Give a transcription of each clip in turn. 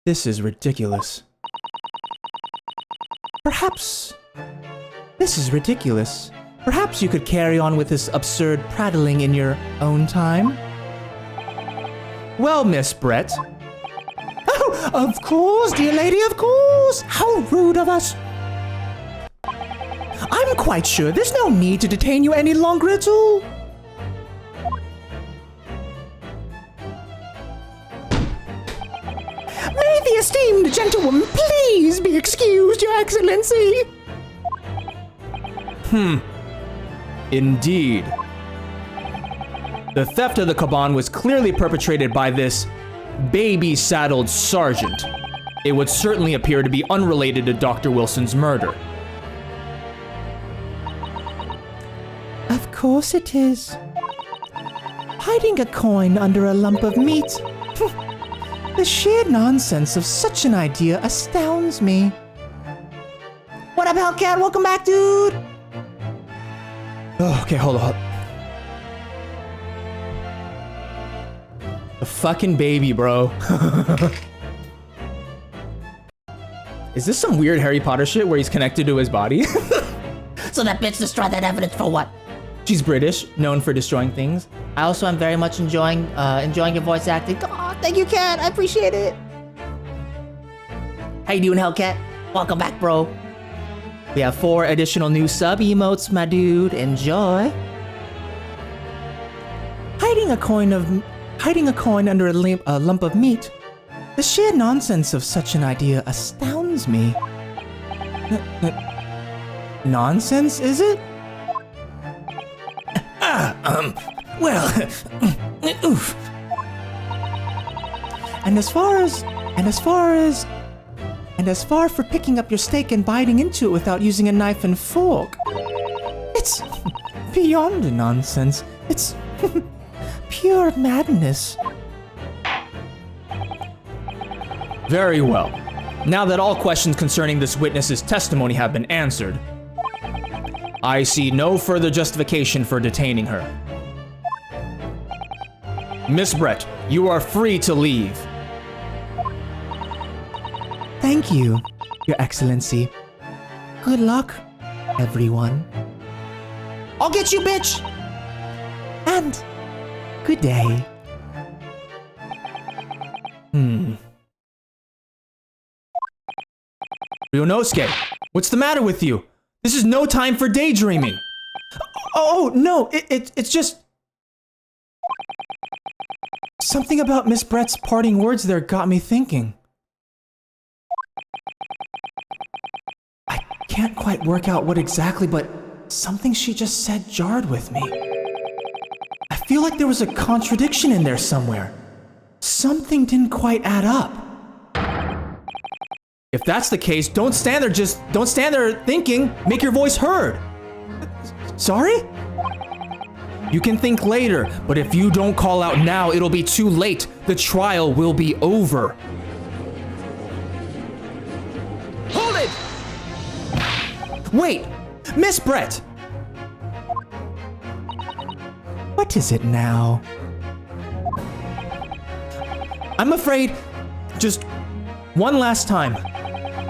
This is ridiculous. Perhaps... This is ridiculous. Perhaps you could carry on with this absurd prattling in your own time? Well, Miss Brett. Oh, of course, dear lady, of course! How rude of us! I'm quite sure there's no need to detain you any longer at all. May the esteemed gentlewoman please be excused, Your Excellency? Indeed. The theft of the kaban was clearly perpetrated by this baby-saddled sergeant. It would certainly appear to be unrelated to Dr. Wilson's murder. Of course it is. Hiding a coin under a lump of meat. The sheer nonsense of such an idea astounds me. What up, Hellcat? Welcome back, dude! Oh, okay, hold on. The fucking baby, bro. Is this some weird Harry Potter shit where he's connected to his body? So that bitch destroyed that evidence for what? She's British, known for destroying things. I also am very much enjoying your voice acting. Oh, thank you, Cat. I appreciate it. How you doing, Hellcat? Welcome back, bro. We have 4 additional new sub emotes, my dude. Enjoy. Hiding a coin under a lump of meat. The sheer nonsense of such an idea astounds me. Nonsense, is it? Well, oof. And as far for picking up your steak and biting into it without using a knife and fork, it's beyond nonsense. It's pure madness. Very well. Now that all questions concerning this witness's testimony have been answered, I see no further justification for detaining her. Miss Brett, you are free to leave. Thank you, Your Excellency. Good luck, everyone. I'll get you, bitch! And good day. Ryunosuke, what's the matter with you? This is no time for daydreaming. Oh, no, it's just... Something about Miss Brett's parting words there got me thinking. I can't quite work out what exactly, but something she just said jarred with me. I feel like there was a contradiction in there somewhere. Something didn't quite add up. If that's the case, don't stand there thinking, make your voice heard. Sorry? You can think later, but if you don't call out now, it'll be too late. The trial will be over. Hold it! Wait, Miss Brett! What is it now? I'm afraid, just one last time.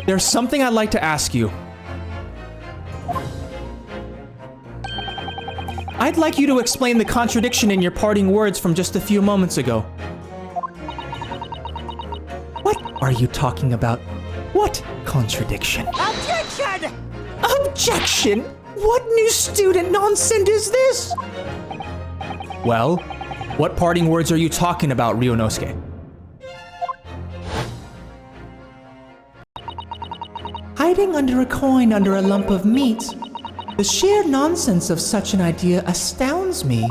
There's something I'd like to ask you. I'd like you to explain the contradiction in your parting words from just a few moments ago. What are you talking about? What contradiction? Objection! Objection? What new student nonsense is this? Well, what parting words are you talking about, Ryunosuke? Hiding under a coin under a lump of meat. The sheer nonsense of such an idea astounds me.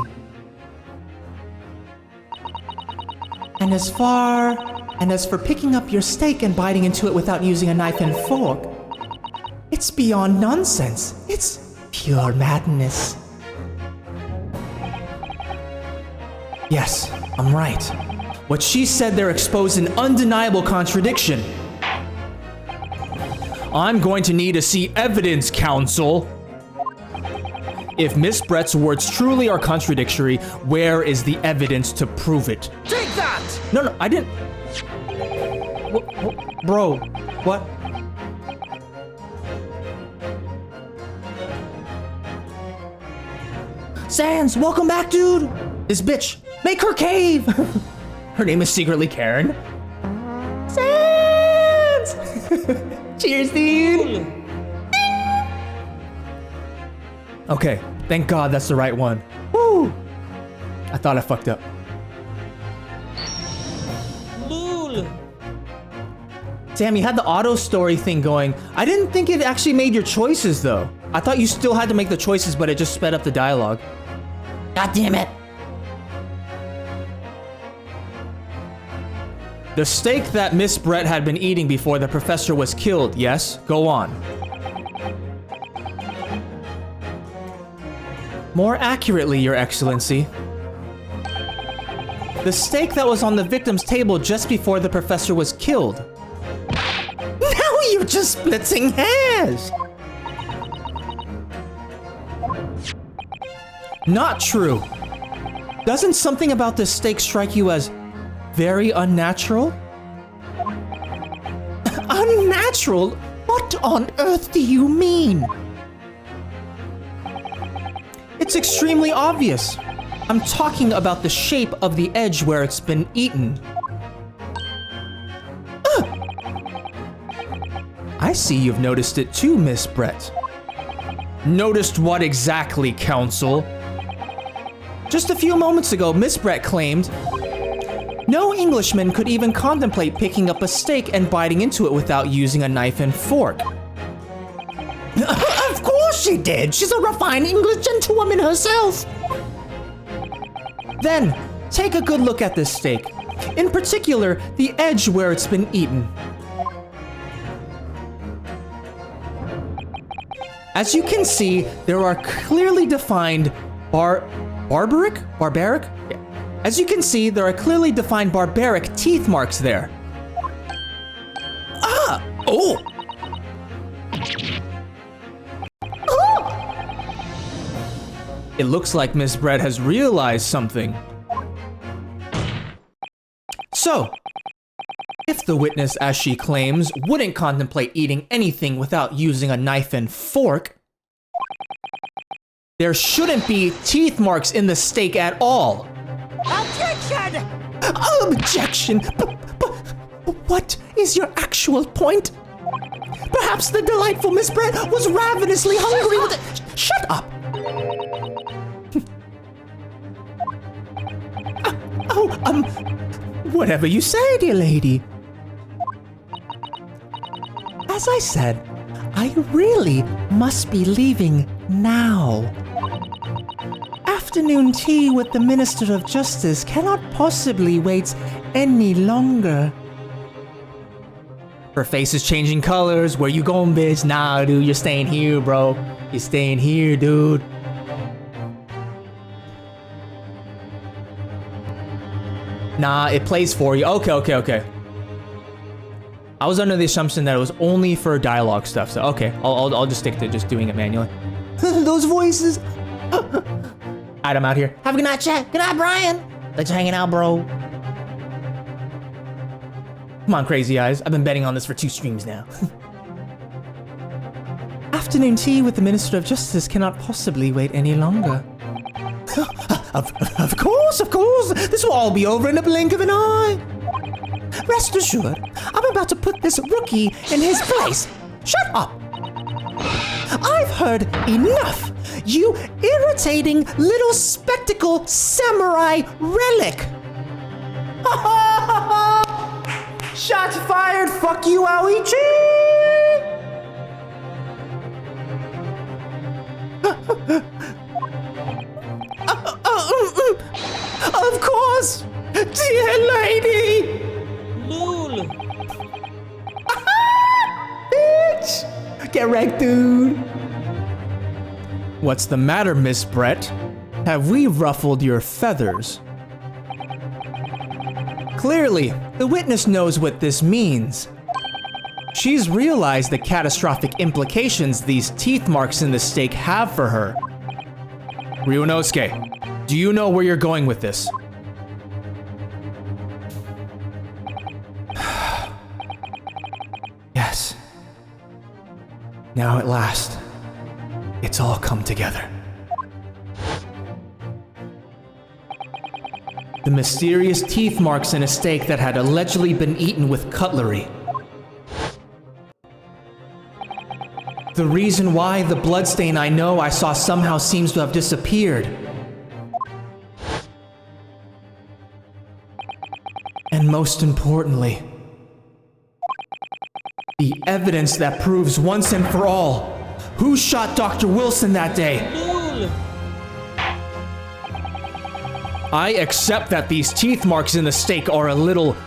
And as for picking up your steak and biting into it without using a knife and fork, it's beyond nonsense. It's pure madness. Yes, I'm right. What she said there exposed an undeniable contradiction. I'm going to need to see evidence, counsel. If Miss Brett's words truly are contradictory, where is the evidence to prove it? Take that! No, I didn't. Bro, what? Sans, welcome back, dude. This bitch, make her cave. Her name is secretly Karen. Sans! Cheers, dude. Okay, thank God that's the right one. Woo! I thought I fucked up. Lul. Damn, you had the auto story thing going. I didn't think it actually made your choices though. I thought you still had to make the choices, but it just sped up the dialogue. God damn it. The steak that Miss Brett had been eating before the professor was killed, yes? Go on. More accurately, Your Excellency. The steak that was on the victim's table just before the professor was killed. Now you're just splitting hairs! Not true. Doesn't something about this steak strike you as very unnatural? Unnatural? What on earth do you mean? It's extremely obvious. I'm talking about the shape of the edge where it's been eaten. I see you've noticed it too, Miss Brett. Noticed what exactly, Counsel? Just a few moments ago, Miss Brett claimed no Englishman could even contemplate picking up a steak and biting into it without using a knife and fork. Of course she did! She's a refined English gentlewoman herself! Then, take a good look at this steak. In particular, the edge where it's been eaten. As you can see, there are clearly defined barbaric? Yeah. As you can see, there are clearly defined barbaric teeth marks there. Ah! Oh! It looks like Miss Brett has realized something. So, if the witness, as she claims, wouldn't contemplate eating anything without using a knife and fork, there shouldn't be teeth marks in the steak at all. Objection! Objection! But what is your actual point? Perhaps the delightful Miss Brett was ravenously hungry. Shut up! Whatever you say, dear lady. As I said, I really must be leaving now. Afternoon tea with the Minister of Justice cannot possibly wait any longer. Her face is changing colors. Where you going, bitch? Nah, dude, you're staying here, bro. You're staying here, dude. Nah, it plays for you. Okay. I was under the assumption that it was only for dialogue stuff, so okay. I'll just stick to just doing it manually. Those voices. Alright, I'm out here. Have a good night, chat. Good night, Brian. Thanks for hanging out, bro. Come on, crazy eyes. I've been betting on this for 2 streams now. Afternoon tea with the Minister of Justice cannot possibly wait any longer. Of course. This will all be over in a blink of an eye. Rest assured, I'm about to put this rookie in his place. Shut up. I've heard enough. You irritating little spectacle samurai relic. Shots fired. Fuck you, Aoichi. Of course, dear lady. Lul. Bitch, get wrecked, dude. What's the matter, Miss Brett? Have we ruffled your feathers? Clearly, the witness knows what this means. She's realized the catastrophic implications these teeth marks in the steak have for her. Ryunosuke, do you know where you're going with this? Now at last, it's all come together. The mysterious teeth marks in a steak that had allegedly been eaten with cutlery. The reason why the bloodstain I know I saw somehow seems to have disappeared. And most importantly, the evidence that proves once and for all who shot Dr. Wilson that day. I accept that these teeth marks in the steak are a little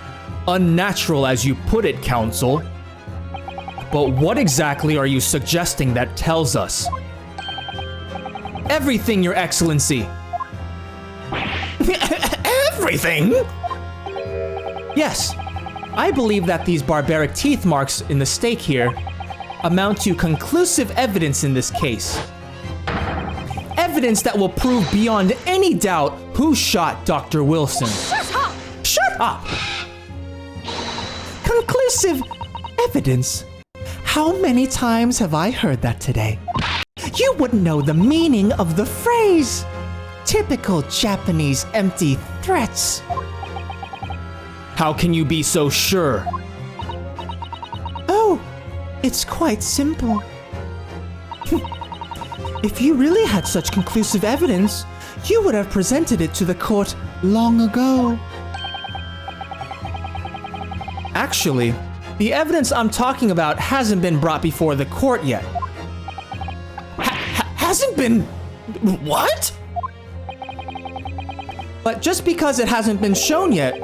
unnatural, as you put it, Counsel. But what exactly are you suggesting that tells us? Everything, Your Excellency. Everything? Yes. I believe that these barbaric teeth marks in the steak here amount to conclusive evidence in this case. Evidence that will prove beyond any doubt who shot Dr. Wilson. Shut up! Shut up! Conclusive evidence? How many times have I heard that today? You wouldn't know the meaning of the phrase. Typical Japanese empty threats. How can you be so sure? Oh, it's quite simple. If you really had such conclusive evidence, you would have presented it to the court long ago. Actually, the evidence I'm talking about hasn't been brought before the court yet. Hasn't been... what? But just because it hasn't been shown yet,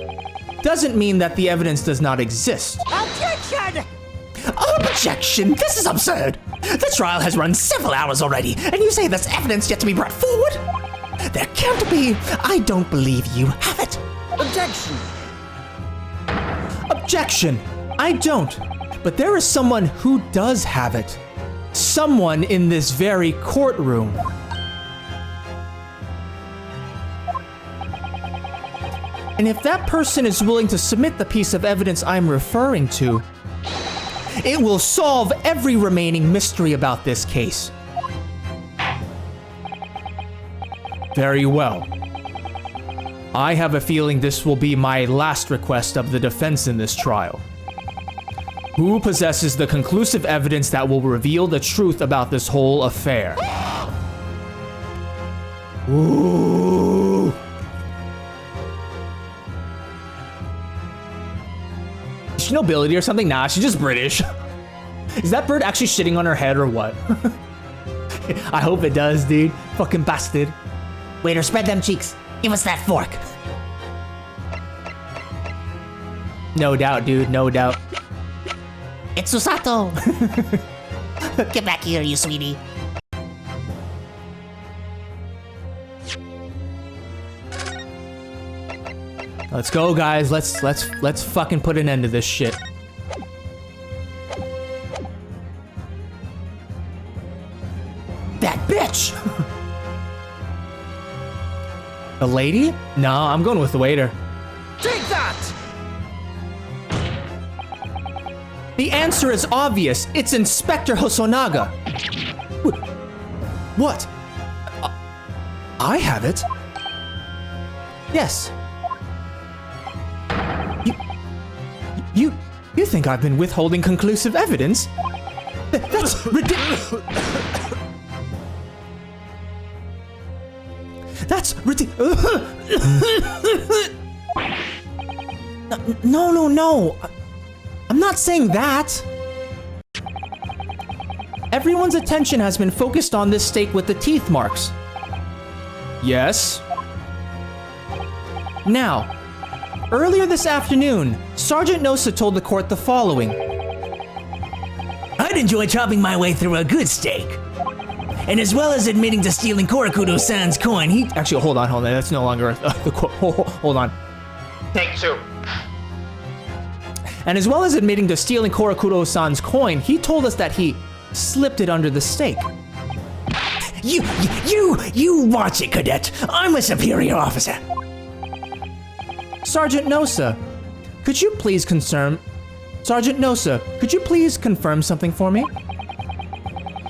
doesn't mean that the evidence does not exist. Objection! Objection! This is absurd! The trial has run several hours already, and you say there's evidence yet to be brought forward? There can't be. I don't believe you have it. Objection! Objection! I don't. But there is someone who does have it. Someone in this very courtroom. And if that person is willing to submit the piece of evidence I'm referring to, it will solve every remaining mystery about this case. Very well. I have a feeling this will be my last request of the defense in this trial. Who possesses the conclusive evidence that will reveal the truth about this whole affair? Ooh. Is she nobility or something? Nah, she's just British. Is that bird actually shitting on her head or what? I hope it does, dude. Fucking bastard. Waiter, spread them cheeks. Give us that fork. No doubt, dude. No doubt. It's Susato. Get back here, you sweetie. Let's go, guys. Let's fucking put an end to this shit. That bitch! The lady? No, I'm going with the waiter. Take that! The answer is obvious. It's Inspector Hosonaga. What? I have it. Yes. You think I've been withholding conclusive evidence? That's ridiculous. That's ridiculous. No. I'm not saying that. Everyone's attention has been focused on this steak with the teeth marks. Yes. Now, earlier this afternoon, Sergeant Nosa told the court the following. I'd enjoy chopping my way through a good steak. And as well as admitting to stealing Korakudo-san's coin, he... Actually, hold on. That's no longer the quote. Hold on. Take two. And as well as admitting to stealing Korakuro-san's coin, he told us that he slipped it under the steak. You watch it, cadet. I'm a superior officer. Sergeant Nosa, could you please confirm... Sergeant Nosa, could you please confirm something for me?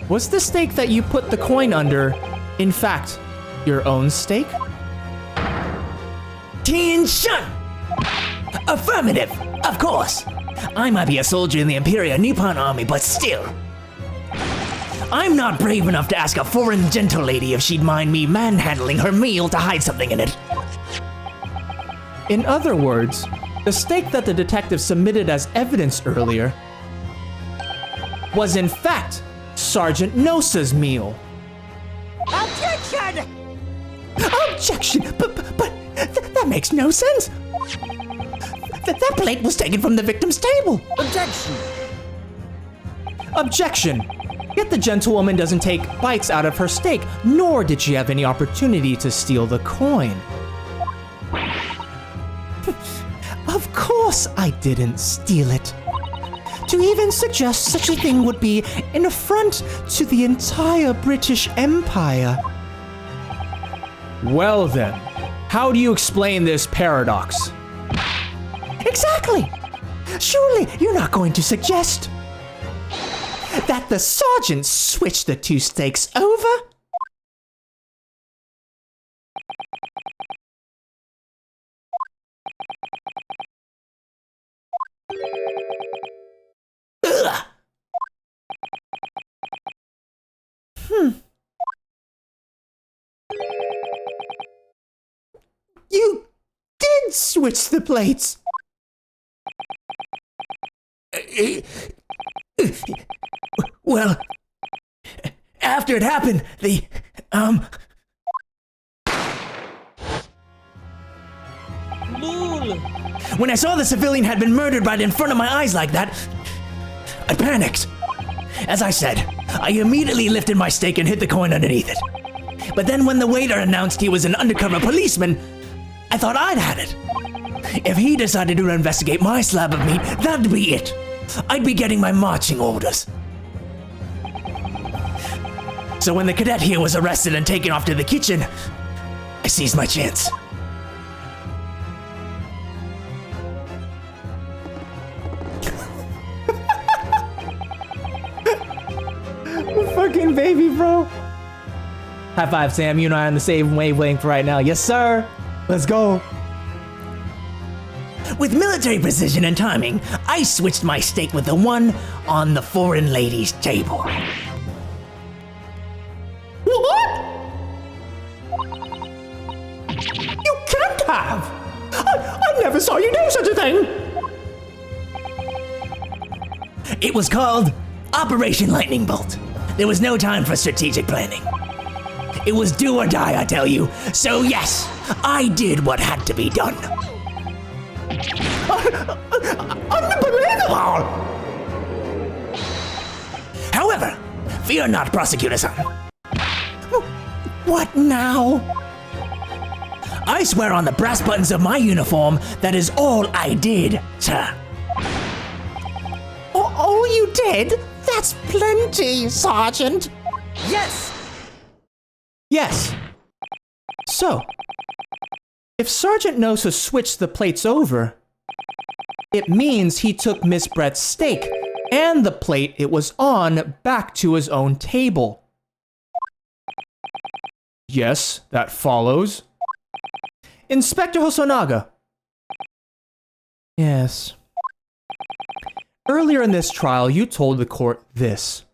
Was the stake that you put the coin under, in fact, your own stake? Tian-shun! Affirmative, of course. I might be a soldier in the Imperial Nippon Army, but still. I'm not brave enough to ask a foreign gentle lady if she'd mind me manhandling her meal to hide something in it. In other words, the stake that the detective submitted as evidence earlier was in fact Sergeant Nosa's meal. Objection! Objection! But that makes no sense. That plate was taken from the victim's table. Objection! Objection! Yet the gentlewoman doesn't take bites out of her steak, nor did she have any opportunity to steal the coin. Of course I didn't steal it. To even suggest such a thing would be an affront to the entire British Empire. Well then, how do you explain this paradox? Exactly! Surely you're not going to suggest that the sergeant switched the two stakes over? Ugh. You did switch the plates. Well, after it happened, when I saw the civilian had been murdered right in front of my eyes like that, I panicked. As I said, I immediately lifted my stake and hid the coin underneath it. But then when the waiter announced he was an undercover policeman, I thought I'd had it. If he decided to investigate my slab of meat, that'd be it. I'd be getting my marching orders. So when the cadet here was arrested and taken off to the kitchen, I seized my chance. Fucking baby, bro. High five, Sam. You and I are on the same wavelength right now. Yes, sir. Let's go. With military precision and timing, I switched my stake with the one on the foreign lady's table. What? You can't have! I never saw you do such a thing! It was called Operation Lightning Bolt. There was no time for strategic planning. It was do or die, I tell you. So yes, I did what had to be done. Unbelievable! However, fear not, prosecutor-san. What now? I swear on the brass buttons of my uniform that is all I did, sir. All you did? That's plenty, Sergeant. Yes! Yes. So, if Sergeant Nosa switched the plates over, it means he took Miss Brett's steak and the plate it was on back to his own table. Yes, that follows. Inspector Hosonaga. Yes. Earlier in this trial, you told the court this.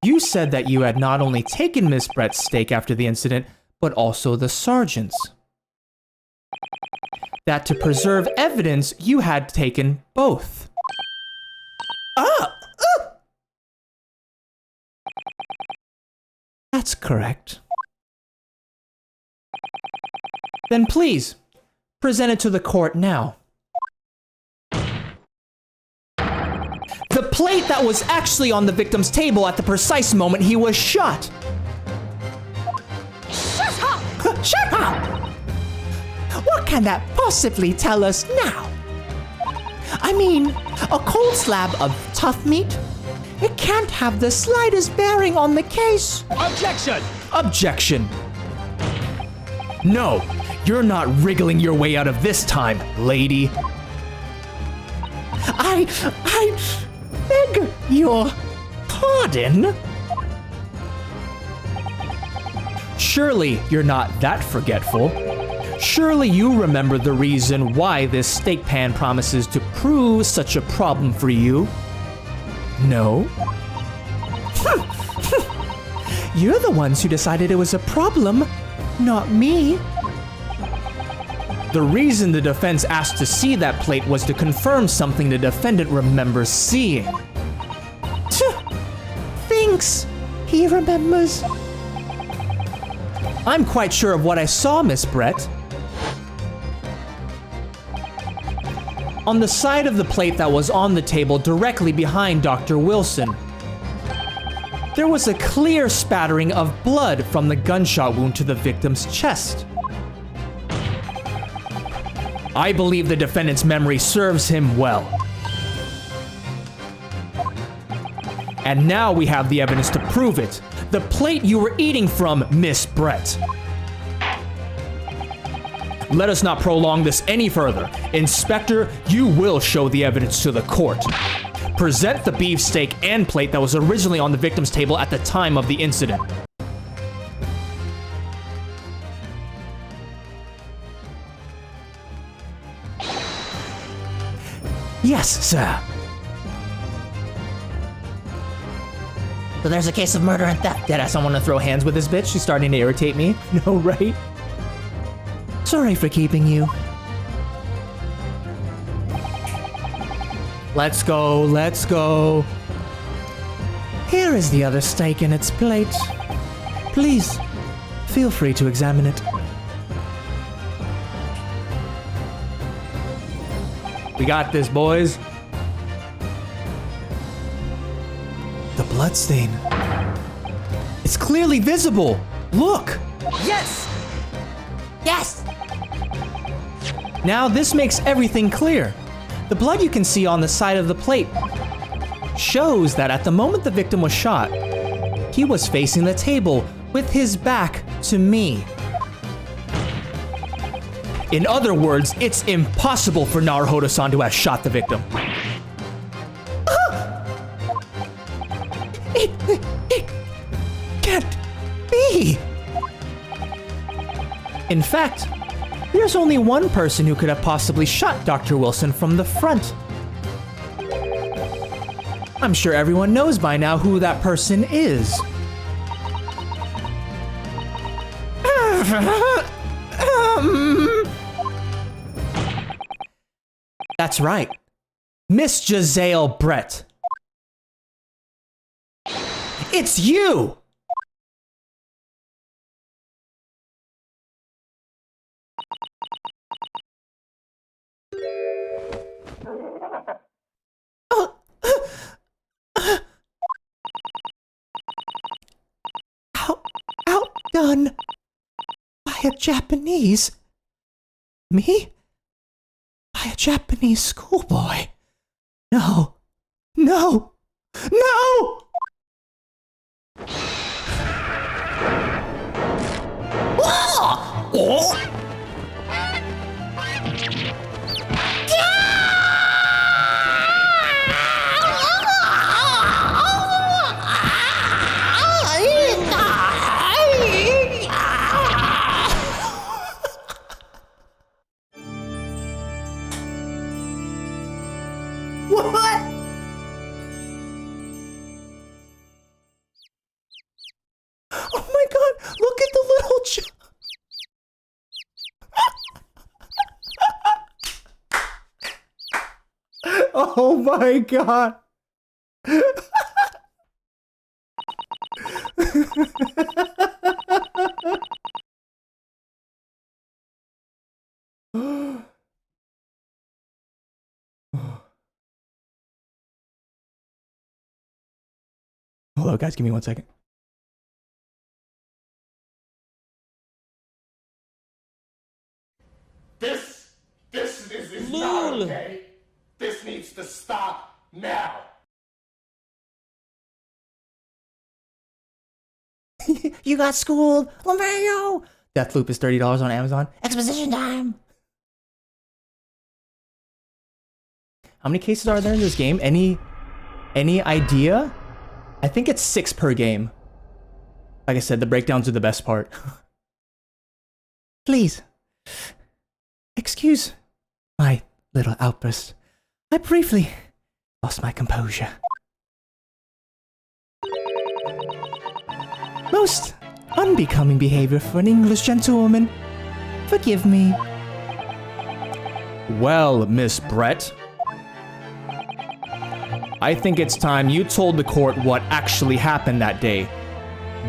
You said that you had not only taken Miss Brett's steak after the incident, but also the sergeant's. That to preserve evidence, you had taken both. That's correct. Then please, present it to the court now. The plate that was actually on the victim's table at the precise moment he was shot. Shut up! Shut up! What can that possibly tell us now? I mean, a cold slab of tough meat? It can't have the slightest bearing on the case. Objection! Objection. No, you're not wriggling your way out of this time, lady. I beg your pardon? Surely you're not that forgetful. Surely you remember the reason why this steak pan promises to prove such a problem for you. No? You're the ones who decided it was a problem, not me. The reason the defense asked to see that plate was to confirm something the defendant remembers seeing. Thinks he remembers. I'm quite sure of what I saw, Miss Brett. On the side of the plate that was on the table directly behind Dr. Wilson, there was a clear spattering of blood from the gunshot wound to the victim's chest. I believe the defendant's memory serves him well. And now we have the evidence to prove it. The plate you were eating from, Miss Brett. Let us not prolong this any further. Inspector, you will show the evidence to the court. Present the beefsteak and plate that was originally on the victim's table at the time of the incident. Yes, sir. So there's a case of murder and theft. Deadass, I want to throw hands with this bitch. She's starting to irritate me. No, right? Sorry for keeping you. Let's go, let's go. Here is the other steak in its plate. Please, feel free to examine it. We got this, boys. The bloodstain. It's clearly visible. Look. Yes! Yes! Now this makes everything clear. The blood you can see on the side of the plate shows that at the moment the victim was shot, he was facing the table with his back to me. In other words, it's impossible for Naruhodo-san to have shot the victim. It can't be! In fact, there's only one person who could have possibly shot Dr. Wilson from the front. I'm sure everyone knows by now who that person is. That's right. Miss Giselle Brett. It's you! Outdone by a Japanese. Me? By a Japanese schoolboy. No. No. No! Oh! What? Oh my god, look at the little Oh my god. Hold on, guys, give me 1 second. This is not okay. This needs to stop now. You got schooled, Lamayo! Deathloop is $30 on Amazon. Exposition time! How many cases are there in this game? Any idea? I think it's 6 per game. Like I said, the breakdowns are the best part. Please. Excuse my little outburst. I briefly lost my composure. Most unbecoming behavior for an English gentlewoman. Forgive me. Well, Miss Brett, I think it's time you told the court what actually happened that day.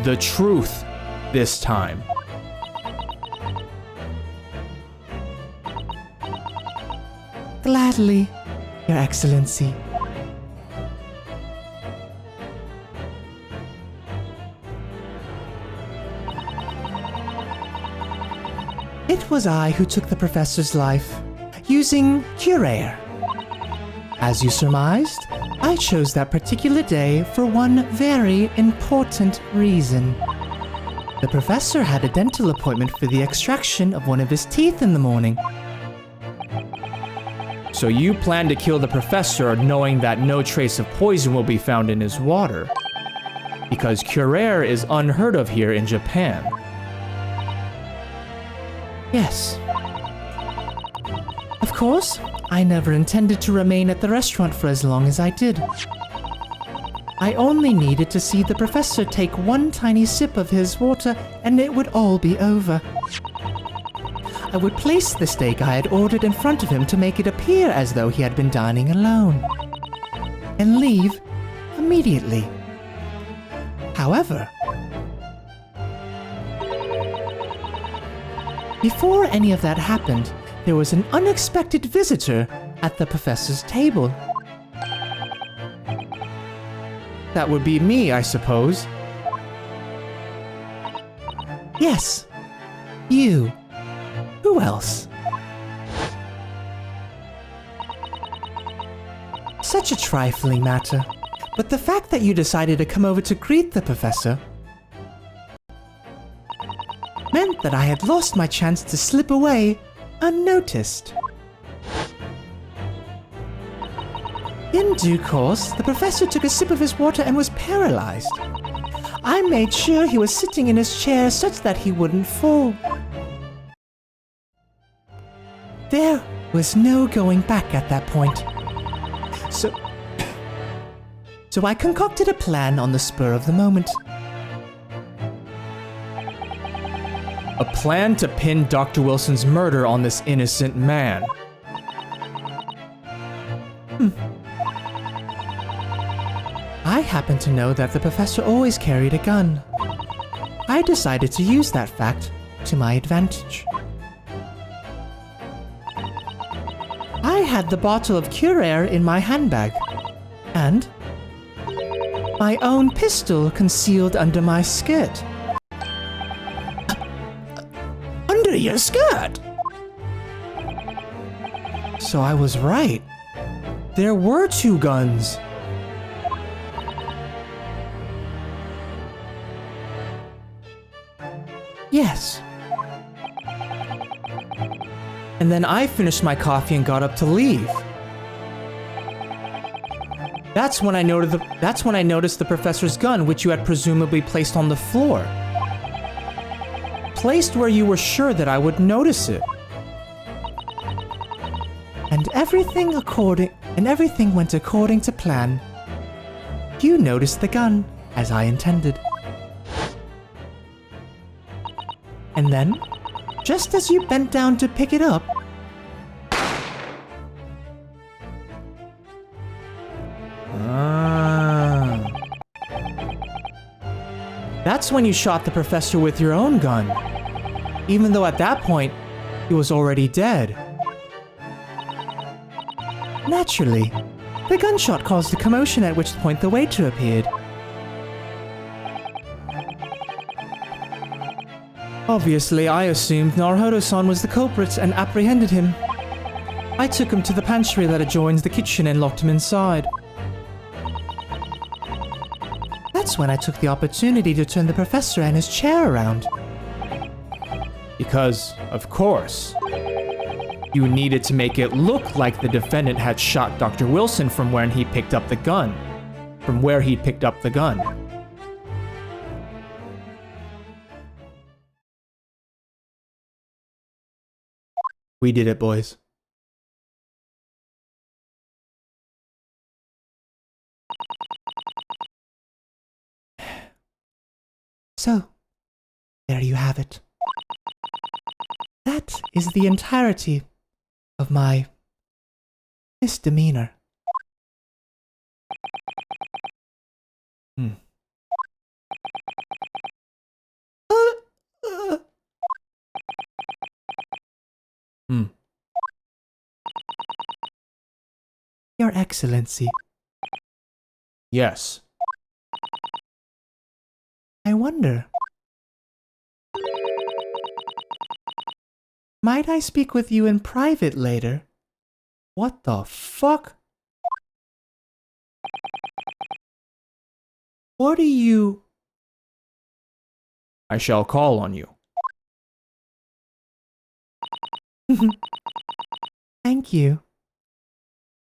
The truth this time. Gladly, Your Excellency. It was I who took the professor's life, using curare. As you surmised, I chose that particular day for one very important reason. The professor had a dental appointment for the extraction of one of his teeth in the morning. So you plan to kill the professor knowing that no trace of poison will be found in his water. Because curare is unheard of here in Japan. Yes. Of course, I never intended to remain at the restaurant for as long as I did. I only needed to see the professor take one tiny sip of his water and it would all be over. I would place the steak I had ordered in front of him to make it appear as though he had been dining alone, and leave immediately. However, before any of that happened, there was an unexpected visitor at the professor's table. That would be me, I suppose. Yes, you. Who else? Such a trifling matter, but the fact that you decided to come over to greet the professor meant that I had lost my chance to slip away unnoticed. In due course, the professor took a sip of his water and was paralyzed. I made sure he was sitting in his chair such that he wouldn't fall. There was no going back at that point. So I concocted a plan on the spur of the moment. A plan to pin Dr. Wilson's murder on this innocent man. I happen to know that the professor always carried a gun. I decided to use that fact to my advantage. I had the bottle of curare in my handbag, and my own pistol concealed under my skirt. Under your skirt? So I was right. There were two guns. Yes. And then I finished my coffee and got up to leave. That's when I noticed the professor's gun, which you had presumably placed on the floor. Placed where you were sure that I would notice it. And everything went according to plan. You noticed the gun, as I intended. And then, just as you bent down to pick it up, That's when you shot the professor with your own gun. Even though at that point, he was already dead. Naturally, the gunshot caused a commotion, at which point the waiter appeared. Obviously, I assumed Naruhodo-san was the culprit and apprehended him. I took him to the pantry that adjoins the kitchen and locked him inside. That's when I took the opportunity to turn the professor and his chair around. Because, of course, you needed to make it look like the defendant had shot Dr. Wilson from where he'd picked up the gun. We did it, boys. So, there you have it. That is the entirety of my misdemeanor. Hmm. Hmm. Your Excellency, Yes. I wonder. Might I speak with you in private later? What the fuck? What do you... I shall call on you. Thank you.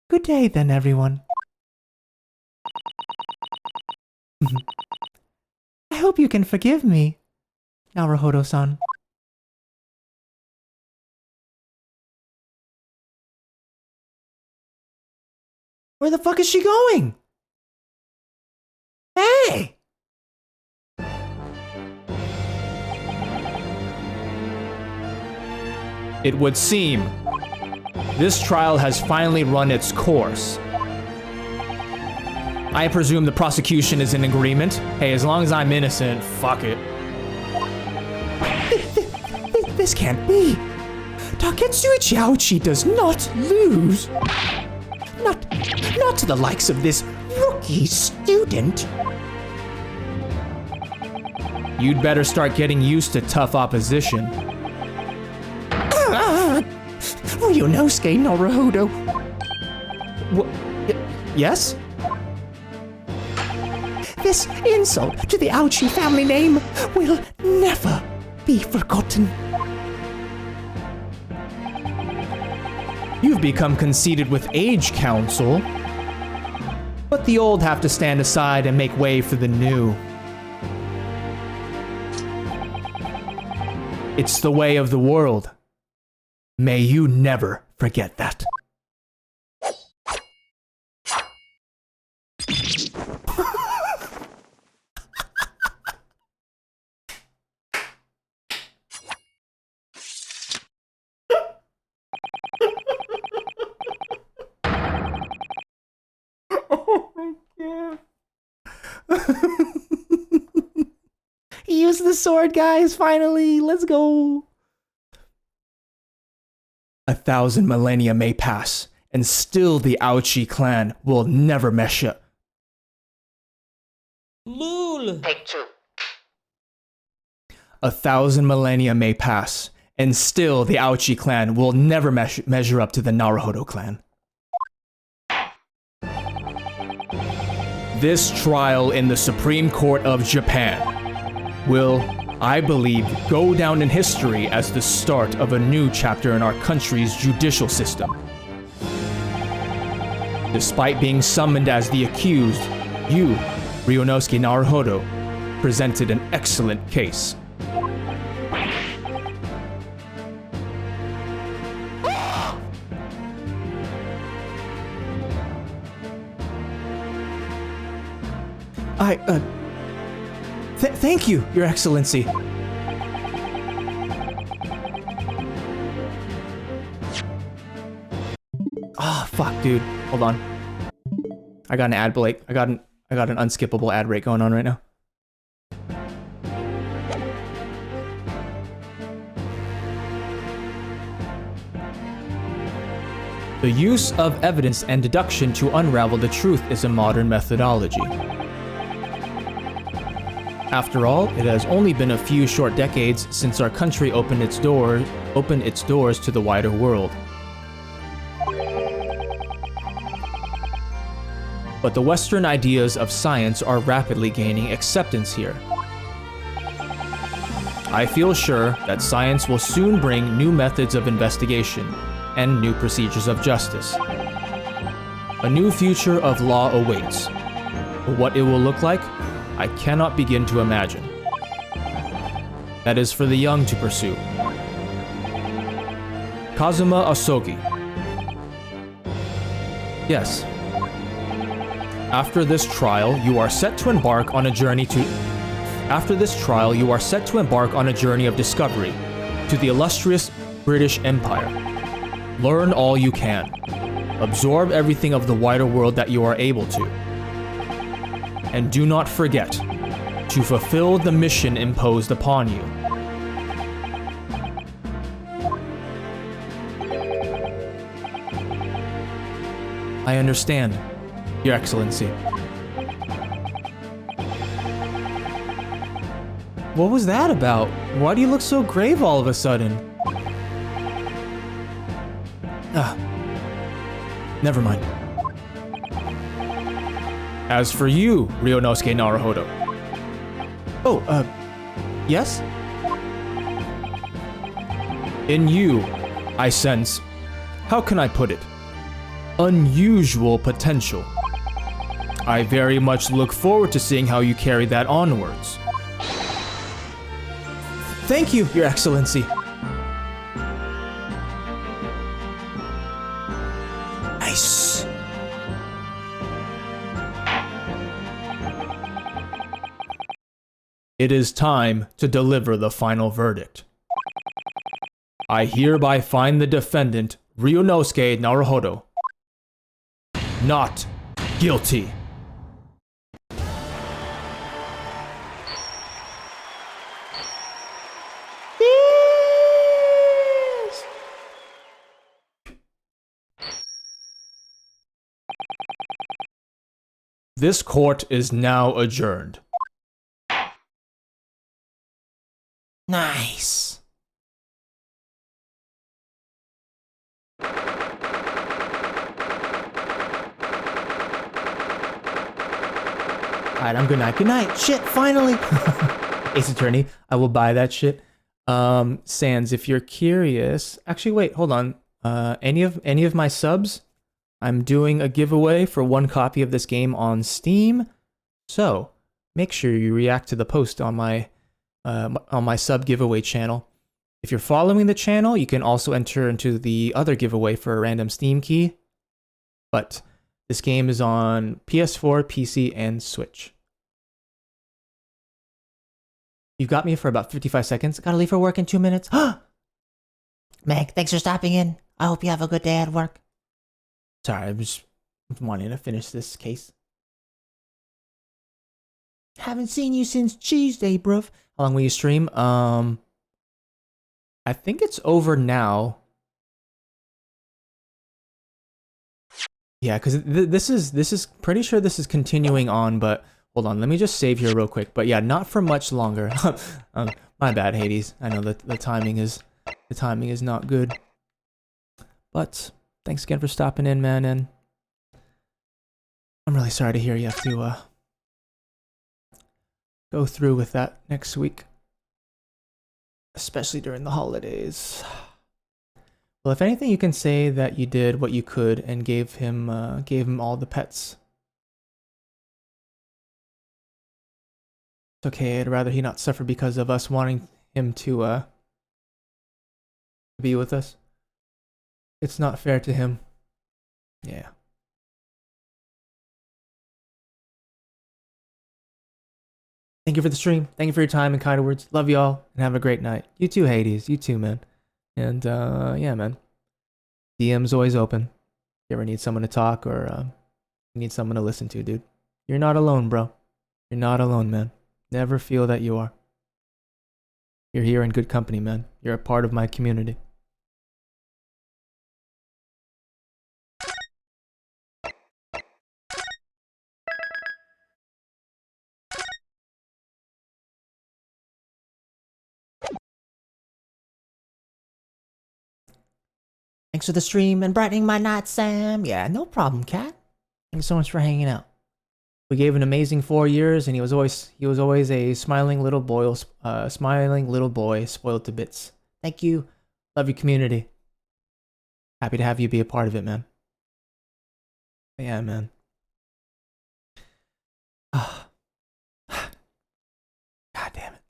Good day then, everyone. I hope you can forgive me, Naruhodo-san. Where the fuck is she going? Hey! It would seem this trial has finally run its course. I presume the prosecution is in agreement. Hey, as long as I'm innocent, fuck it. This can't be. Taketsui Chiauchi does not lose. Not to the likes of this rookie student. You'd better start getting used to tough opposition. Ryunosuke Naruhodo. Yes? This insult to the Aochi family name will never be forgotten. You've become conceited with age, Council. But the old have to stand aside and make way for the new. It's the way of the world. May you never forget that. Use the sword, guys, finally. Let's go. 1,000 millennia may pass, and still the Aochi clan will never mesh up. LOL. Take two. 1,000 millennia may pass, and still the Aochi clan will never measure up to the Naruhodo clan. This trial in the Supreme Court of Japan will, I believe, go down in history as the start of a new chapter in our country's judicial system. Despite being summoned as the accused, you, Ryunosuke Naruhodo, presented an excellent case. Thank you, Your Excellency. Ah, fuck, dude. Hold on. I got an ad break. I got an unskippable ad break going on right now. The use of evidence and deduction to unravel the truth is a modern methodology. After all, it has only been a few short decades since our country opened its doors to the wider world. But the Western ideas of science are rapidly gaining acceptance here. I feel sure that science will soon bring new methods of investigation and new procedures of justice. A new future of law awaits. But what it will look like, I cannot begin to imagine. That is for the young to pursue. Kazuma Asogi. Yes. After this trial, you are set to embark on a journey to... After this trial, you are set to embark on a journey of discovery to the illustrious British Empire. Learn all you can. Absorb everything of the wider world that you are able to. And do not forget to fulfill the mission imposed upon you. I understand, Your Excellency. What was that about? Why do you look so grave all of a sudden? Never mind. As for you, Ryunosuke Naruhodo. Oh, yes? In you, I sense, how can I put it? Unusual potential. I very much look forward to seeing how you carry that onwards. Thank you, Your Excellency. Nice. It is time to deliver the final verdict. I hereby find the defendant, Ryunosuke Naruhodo, not guilty. This court is now adjourned. Nice. Alright, I'm good night. Good night. Shit, finally. Ace Attorney, I will buy that shit. Sans, if you're curious, actually wait, hold on. Any of my subs, I'm doing a giveaway for one copy of this game on Steam. So, make sure you react to the post on my sub giveaway channel. If you're following the channel, you can also enter into the other giveaway for a random Steam key. But this game is on PS4, PC, and Switch. You've got me for about 55 seconds. Gotta leave for work in 2 minutes. Meg, thanks for stopping in. I hope you have a good day at work. Sorry, I'm just wanting to finish this case. Haven't seen you since Tuesday, bruv. How long will you stream? I think it's over now. Yeah, because this is pretty sure this is continuing on, but hold on, let me just save here real quick. But yeah, not for much longer. My bad, Hades. I know that the timing is not good. But thanks again for stopping in, man, and I'm really sorry to hear you have to go through with that next week, especially during the holidays. Well, if anything, you can say that you did what you could and gave him all the pets. It's okay. I'd rather he not suffer because of us wanting him to be with us. It's not fair to him. Yeah. Thank you for the stream. Thank you for your time and kind words. Love y'all and have a great night. You too, Hades. You too, man. And yeah, man. DM's always open. If you ever need someone to talk or you need someone to listen to, dude. You're not alone, bro. You're not alone, man. Never feel that you are. You're here in good company, man. You're a part of my community. Thanks for the stream and brightening my night, Sam. Yeah, no problem, cat. Thanks so much for hanging out. We gave an amazing 4 years, and he was always a smiling little boy, spoiled to bits. Thank you. Love your community. Happy to have you be a part of it, man. Yeah, man. God damn it.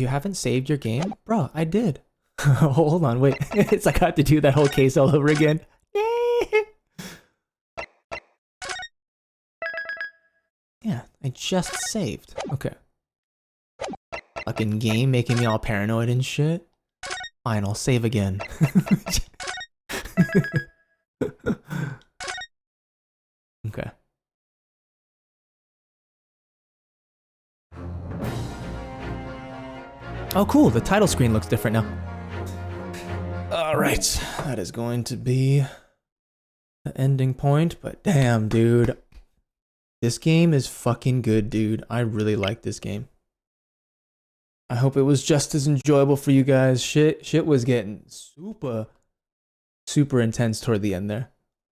You haven't saved your game? Bro, I did. Hold on, wait. It's like I have to do that whole case all over again. Yeah, I just saved. Okay. Fucking game making me all paranoid and shit. Fine, I'll save again. Okay. Oh cool, the title screen looks different now. Alright, that is going to be the ending point, but damn, dude. This game is fucking good, dude. I really like this game. I hope it was just as enjoyable for you guys. Shit was getting super intense toward the end there.